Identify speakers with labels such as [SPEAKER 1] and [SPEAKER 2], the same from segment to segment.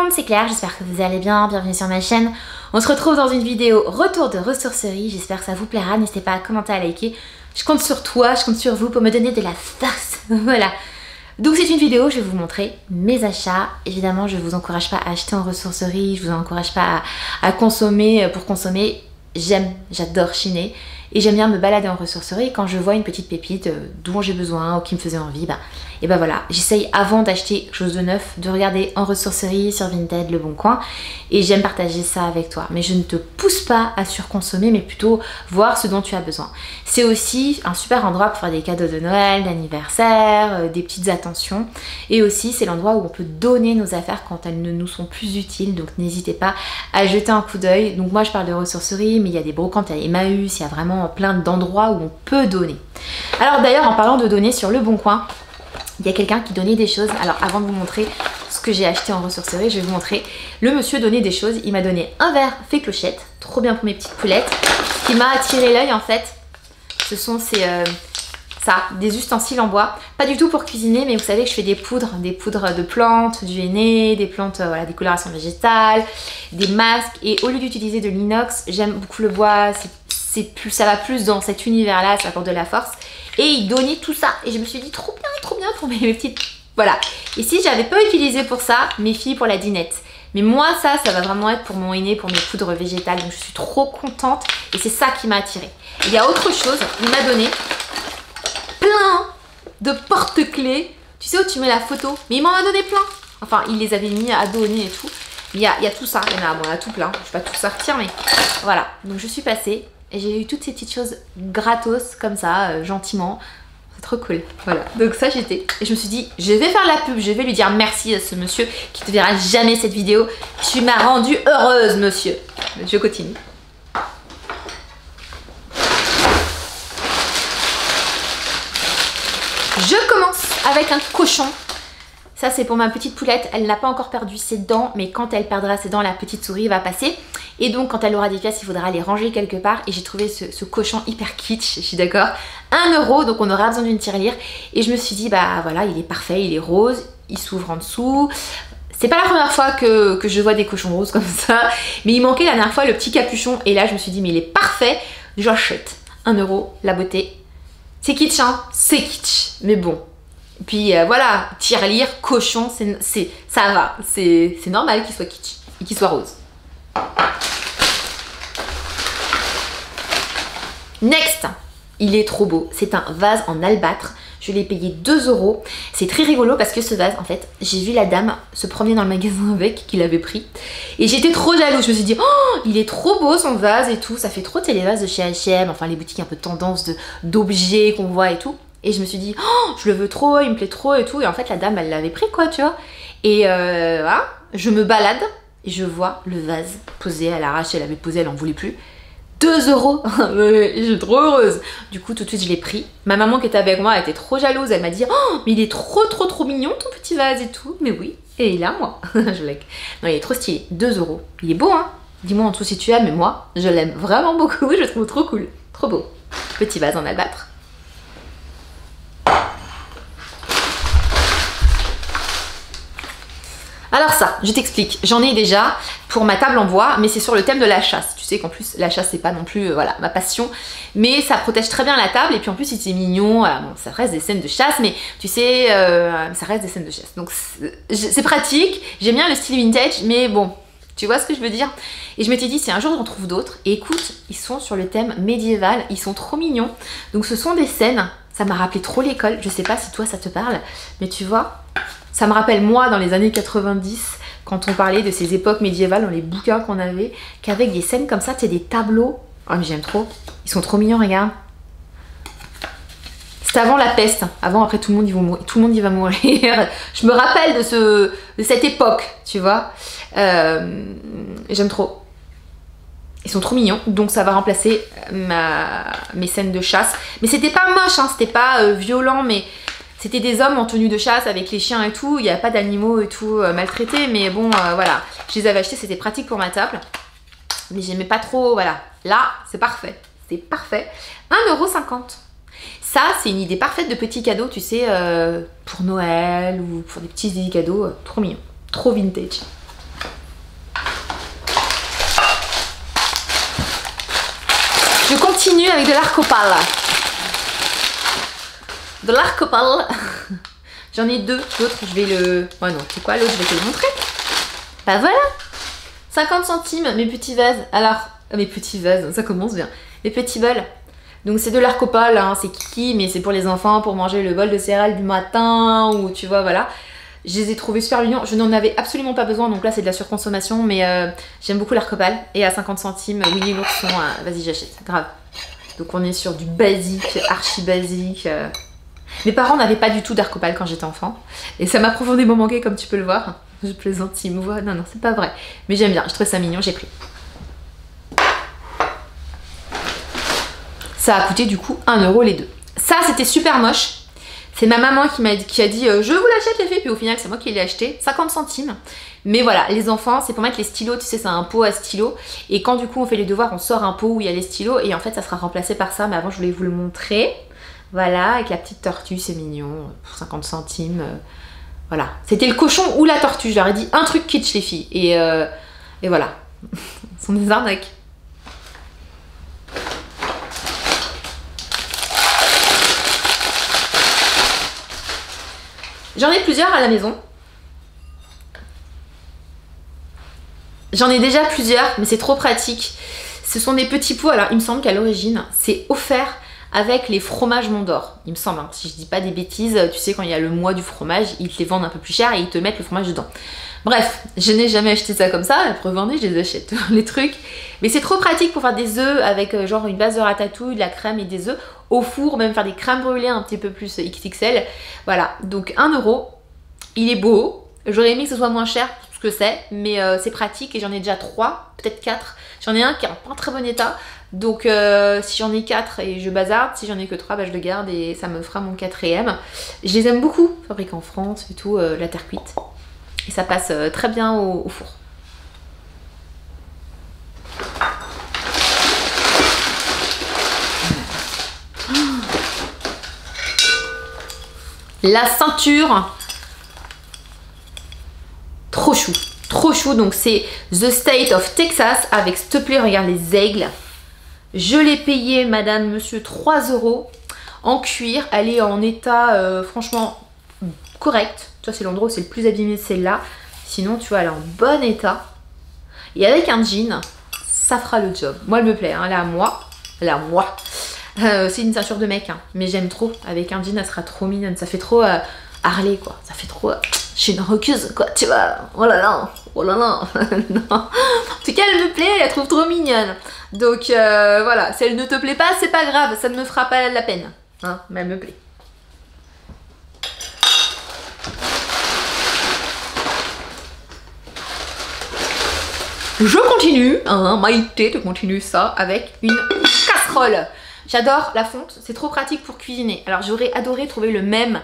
[SPEAKER 1] monde, c'est Claire, j'espère que vous allez bien, bienvenue sur ma chaîne. On se retrouve dans une vidéo retour de ressourcerie, j'espère que ça vous plaira, n'hésitez pas à commenter, à liker. Je compte sur toi, je compte sur vous pour me donner de la force, voilà. Donc c'est une vidéo, je vais vous montrer mes achats. Évidemment, je ne vous encourage pas à acheter en ressourcerie, je ne vous encourage pas à consommer pour consommer. J'adore chiner et j'aime bien me balader en ressourcerie. Quand je vois une petite pépite dont j'ai besoin ou qui me faisait envie, et ben voilà, j'essaye avant d'acheter quelque chose de neuf, de regarder en ressourcerie, sur Vinted, Le Bon Coin, et j'aime partager ça avec toi. Mais je ne te pousse pas à surconsommer, mais plutôt voir ce dont tu as besoin. C'est aussi un super endroit pour faire des cadeaux de Noël, d'anniversaire, des petites attentions. Et aussi, c'est l'endroit où on peut donner nos affaires quand elles ne nous sont plus utiles. Donc n'hésitez pas à jeter un coup d'œil. Donc moi, je parle de ressourcerie, mais il y a des brocantes, il y a Emmaüs, il y a vraiment plein d'endroits où on peut donner. Alors d'ailleurs, en parlant de donner sur Le Bon Coin, il y a quelqu'un qui donnait des choses. Alors avant de vous montrer ce que j'ai acheté en ressourcerie, je vais vous montrer. Le monsieur donnait des choses. Il m'a donné un verre fait clochette, trop bien pour mes petites poulettes. Ce qui m'a attiré l'œil en fait, ce sont des ustensiles en bois. Pas du tout pour cuisiner, mais vous savez que je fais des poudres de plantes, du henné, des plantes, voilà, des colorations végétales, des masques. Et au lieu d'utiliser de l'inox, j'aime beaucoup le bois. Ça va plus dans cet univers-là, ça apporte de la force. Et il donnait tout ça. Et je me suis dit, trop bien pour mes petites... Voilà. Et si j'avais pas utilisé pour ça, mes filles pour la dinette. Mais moi, ça va vraiment être pour mon henné, pour mes poudres végétales. Donc je suis trop contente. Et c'est ça qui m'a attirée. Il y a autre chose. Il m'a donné plein de porte-clés. Tu sais où tu mets la photo? Mais il m'en a donné plein. Enfin, il les avait mis à donner et tout. Il y a tout ça. Il y en a tout plein. Je vais pas tout sortir, mais voilà. Donc je suis passée. Et j'ai eu toutes ces petites choses gratos comme ça, gentiment. C'est trop cool. Voilà. Donc ça j'étais. Et je me suis dit, je vais faire la pub, je vais lui dire merci à ce monsieur qui ne verra jamais cette vidéo. Tu m'as rendue heureuse, monsieur. Je continue. Je commence avec un cochon. Ça c'est pour ma petite poulette, elle n'a pas encore perdu ses dents, mais quand elle perdra ses dents, la petite souris va passer. Et donc quand elle aura des pièces, il faudra les ranger quelque part. Et j'ai trouvé ce cochon hyper kitsch, je suis d'accord. 1 €, donc on aura besoin d'une tirelire. Et je me suis dit, bah voilà, il est parfait, il est rose, il s'ouvre en dessous. C'est pas la première fois que je vois des cochons roses comme ça. Mais il manquait la dernière fois le petit capuchon. Et là je me suis dit, mais il est parfait, j'achète. 1 €, la beauté. C'est kitsch, hein, c'est kitsch, mais bon. Puis voilà, tirelire, cochon, ça va. C'est normal qu'il soit kitsch et qu'il soit rose. Next, il est trop beau. C'est un vase en albâtre. Je l'ai payé 2 €. C'est très rigolo parce que ce vase, en fait, j'ai vu la dame se promener dans le magasin avec, qui l'avait pris. Et j'étais trop jalouse. Je me suis dit, oh, il est trop beau son vase et tout. Ça fait trop les vases de chez H&M, enfin les boutiques un peu tendance d'objets qu'on voit et tout. Et je me suis dit, oh, je le veux trop, il me plaît trop et tout. Et en fait, la dame, elle l'avait pris, quoi, tu vois. Et voilà, je me balade et je vois le vase posé, elle l'arrache, elle avait posé, elle en voulait plus. 2 €. Je suis trop heureuse. Du coup, tout de suite, je l'ai pris. Ma maman qui était avec moi, elle était trop jalouse. Elle m'a dit, oh, mais il est trop mignon, ton petit vase et tout. Mais oui, et il est à moi. Je l'aime. Non, il est trop stylé. 2 €. Il est beau, hein. Dis-moi en dessous si tu aimes, mais moi, je l'aime vraiment beaucoup. Je le trouve trop cool. Trop beau. Petit vase en albâtre. Alors ça, je t'explique, j'en ai déjà pour ma table en bois, mais c'est sur le thème de la chasse. Tu sais qu'en plus, la chasse, c'est pas non plus voilà, ma passion, mais ça protège très bien la table, et puis en plus, c'est mignon. Bon, ça reste des scènes de chasse, mais tu sais, ça reste des scènes de chasse. Donc c'est pratique, j'aime bien le style vintage, mais bon, tu vois ce que je veux dire? Et je m'étais dit, si un jour j'en trouve d'autres, et écoute, ils sont sur le thème médiéval, ils sont trop mignons. Donc ce sont des scènes, ça m'a rappelé trop l'école, je sais pas si toi ça te parle, mais tu vois, ça me rappelle moi dans les années 90, quand on parlait de ces époques médiévales dans les bouquins qu'on avait, qu'avec des scènes comme ça, tu sais, des tableaux. Oh mais j'aime trop, ils sont trop mignons, regarde. C'était avant la peste, avant, après tout le monde y va mourir. Je me rappelle de cette époque, tu vois. J'aime trop. Ils sont trop mignons, donc ça va remplacer mes scènes de chasse. Mais c'était pas moche, hein, c'était pas violent, mais c'était des hommes en tenue de chasse avec les chiens et tout. Il n'y a pas d'animaux et tout maltraités, mais bon, voilà. Je les avais achetés, c'était pratique pour ma table. Mais j'aimais pas trop, voilà. Là, c'est parfait. C'est parfait. 1,50 €. Ça, c'est une idée parfaite de petits cadeaux, tu sais, pour Noël ou pour des petits cadeaux. Trop mignon. Trop vintage. continue avec de l'arc-opale. De l'arc-opale. J'en ai deux. L'autre, je vais le... Ouais, non, c'est quoi l'autre? Je vais te le montrer. Bah voilà. 50 centimes, mes petits vases. Alors, mes petits vases, ça commence bien. Les petits bols. Donc c'est de l'arc-opale, hein, c'est kiki, mais c'est pour les enfants, pour manger le bol de céréales du matin, ou tu vois, voilà. Je les ai trouvés super mignons. Je n'en avais absolument pas besoin, donc là c'est de la surconsommation, mais j'aime beaucoup l'arc-opale. Et à 50 centimes, Winnie l'ourson, vas-y j'achète, grave. Donc on est sur du basique, archi basique. Mes parents n'avaient pas du tout d'arc-opale quand j'étais enfant. Et ça m'a profondément manqué, comme tu peux le voir. Je plaisante, ils me voient. Non, non, c'est pas vrai. Mais j'aime bien, je trouve ça mignon, j'ai pris. Ça a coûté du coup 1 € les deux. Ça, c'était super moche. C'est ma maman qui a dit je vous l'achète les filles, puis au final c'est moi qui l'ai acheté, 50 centimes. Mais voilà, les enfants, c'est pour mettre les stylos, tu sais, c'est un pot à stylos. Et quand du coup on fait les devoirs, on sort un pot où il y a les stylos et en fait ça sera remplacé par ça. Mais avant je voulais vous le montrer. Voilà, avec la petite tortue, c'est mignon, pour 50 centimes. Voilà, c'était le cochon ou la tortue, je leur ai dit un truc kitsch les filles. Et voilà, ce sont des arnaques. J'en ai plusieurs à la maison. J'en ai déjà plusieurs, mais c'est trop pratique. Ce sont des petits pots. Alors, il me semble qu'à l'origine, c'est offert avec les fromages Mont d'Or. Il me semble, hein, si je dis pas des bêtises, tu sais, quand il y a le mois du fromage, ils te les vendent un peu plus cher et ils te mettent le fromage dedans. Bref, je n'ai jamais acheté ça comme ça. La preuve en est, je les achète, les trucs. Mais c'est trop pratique pour faire des œufs avec genre une base de ratatouille, de la crème et des œufs au four, même faire des crèmes brûlées un petit peu plus XXL. Voilà, donc 1 €. Il est beau. J'aurais aimé que ce soit moins cher pour ce que c'est, mais c'est pratique et j'en ai déjà 3, peut-être 4. J'en ai un qui est en pas très bon état. Donc si j'en ai 4 et je bazarde, si j'en ai que 3, bah, je le garde et ça me fera mon 4e. Je les aime beaucoup, fabriqués en France et tout, la terre cuite. Et ça passe très bien au four. La ceinture, trop chou, trop chou. Donc c'est The State of Texas avec, s'il te plaît, regarde les aigles. Je l'ai payé, madame, monsieur, 3 € en cuir. Elle est en état franchement correct. Tu vois, c'est l'endroit où c'est le plus abîmé, celle-là. Sinon, tu vois, elle est en bon état. Et avec un jean, ça fera le job. Moi, elle me plaît, hein. Elle est à moi. Elle est à moi. C'est une ceinture de mec, hein. Mais j'aime trop. Avec un jean, elle sera trop mignonne. Ça fait trop Harley, quoi. Ça fait trop... je suis une rockeuse, quoi, tu vois. Oh là là. Oh là là. Non. En tout cas, elle me plaît, elle la trouve trop mignonne. Donc, voilà. Si elle ne te plaît pas, c'est pas grave. Ça ne me fera pas la peine. Hein, mais elle me plaît. Je continue, hein, Maïté, tu continues ça avec une casserole. J'adore la fonte, c'est trop pratique pour cuisiner. Alors j'aurais adoré trouver le même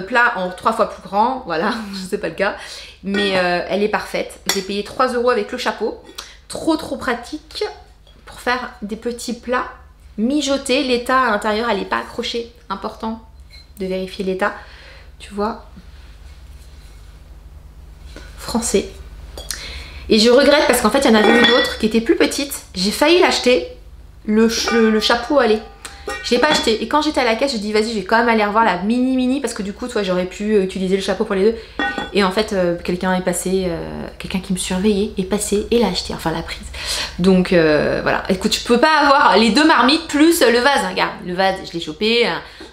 [SPEAKER 1] plat en 3 fois plus grand, voilà, c'est pas le cas. Mais elle est parfaite. J'ai payé 3 € avec le chapeau. Trop pratique pour faire des petits plats mijotés. L'état à l'intérieur, elle n'est pas accrochée. Important de vérifier l'état. Tu vois, français. Et je regrette parce qu'en fait, il y en avait une autre qui était plus petite. J'ai failli l'acheter. Le chapeau, allez. Je l'ai pas acheté. Et quand j'étais à la caisse, je dis vas-y, je vais quand même aller revoir la mini parce que du coup, toi, j'aurais pu utiliser le chapeau pour les deux. Et en fait, quelqu'un est passé, quelqu'un qui me surveillait est passé et l'a acheté, enfin l'a prise. Donc voilà. Écoute, je peux pas avoir les 2 marmites plus le vase. Regarde, le vase, je l'ai chopé.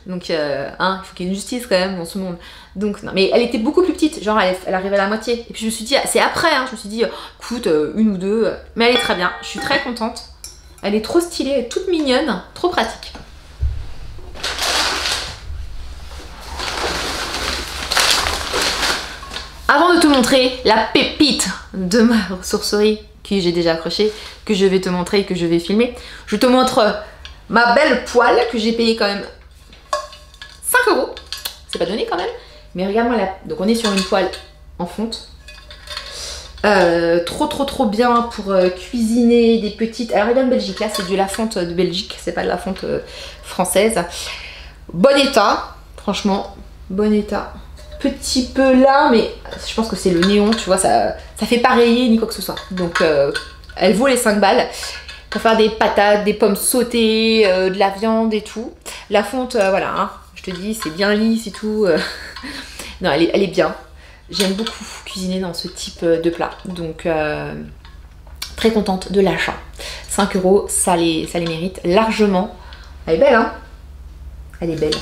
[SPEAKER 1] Donc, hein, il faut qu'il y ait une justice quand même dans ce monde. Donc, non, mais elle était beaucoup plus petite, genre elle arrivait à la moitié. Et puis je me suis dit, c'est après, hein, je me suis dit, écoute, 1 ou 2, mais elle est très bien, je suis très contente. Elle est trop stylée, elle est toute mignonne, trop pratique. Avant de te montrer la pépite de ma ressourcerie, que j'ai déjà accrochée, que je vais te montrer et que je vais filmer, je te montre ma belle poêle que j'ai payée quand même 5 €. C'est pas donné quand même. Mais regarde-moi là, donc on est sur une poêle en fonte. Trop bien pour cuisiner des petites... Alors elle est en Belgique, là c'est de la fonte de Belgique, c'est pas de la fonte française. Bon état, franchement, bon état. Petit peu là, mais je pense que c'est le néon, tu vois, ça fait pas rayer ni quoi que ce soit. Donc elle vaut les 5 balles. pour faire des patates, des pommes sautées, de la viande et tout. La fonte, voilà, hein, je te dis, c'est bien lisse et tout. Non, elle est bien. J'aime beaucoup cuisiner dans ce type de plat. Donc, très contente de l'achat. 5 €, ça les mérite largement. Elle est belle, hein? Elle est belle.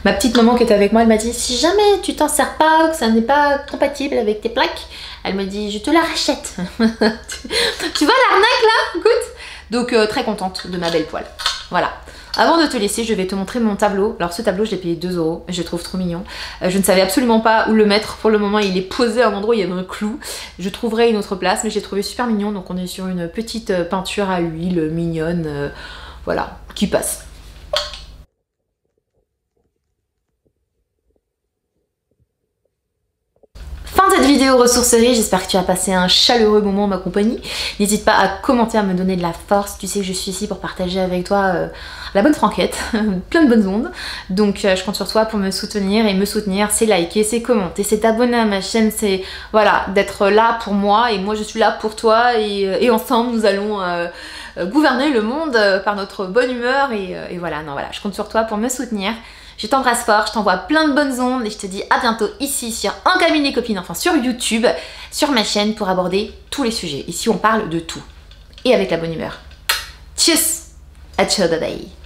[SPEAKER 1] Ma petite maman qui était avec moi, elle m'a dit, si jamais tu t'en sers pas ou que ça n'est pas compatible avec tes plaques, elle me dit, je te la rachète. Tu vois l'arnaque là? Écoute. Donc très contente de ma belle poêle. Voilà. Avant de te laisser, je vais te montrer mon tableau. Alors ce tableau, je l'ai payé 2 €. Je le trouve trop mignon. Je ne savais absolument pas où le mettre. Pour le moment, il est posé à un endroit où il y avait un clou. Je trouverai une autre place, mais je l'ai trouvé super mignon. Donc on est sur une petite peinture à huile mignonne. Voilà, qui passe. Fin de cette vidéo ressourcerie, j'espère que tu as passé un chaleureux moment en ma compagnie. N'hésite pas à commenter, à me donner de la force. Tu sais que je suis ici pour partager avec toi la bonne franquette, plein de bonnes ondes. Donc je compte sur toi pour me soutenir, et me soutenir, c'est liker, c'est commenter, c'est t'abonner à ma chaîne, c'est voilà, d'être là pour moi et moi je suis là pour toi, et ensemble nous allons gouverner le monde par notre bonne humeur, et voilà, non voilà, je compte sur toi pour me soutenir. Je t'embrasse fort, je t'envoie plein de bonnes ondes et je te dis à bientôt ici sur En Cabine les Copines, enfin sur YouTube, sur ma chaîne pour aborder tous les sujets. Ici on parle de tout. Et avec la bonne humeur. Tchuss! À ciao, bye bye!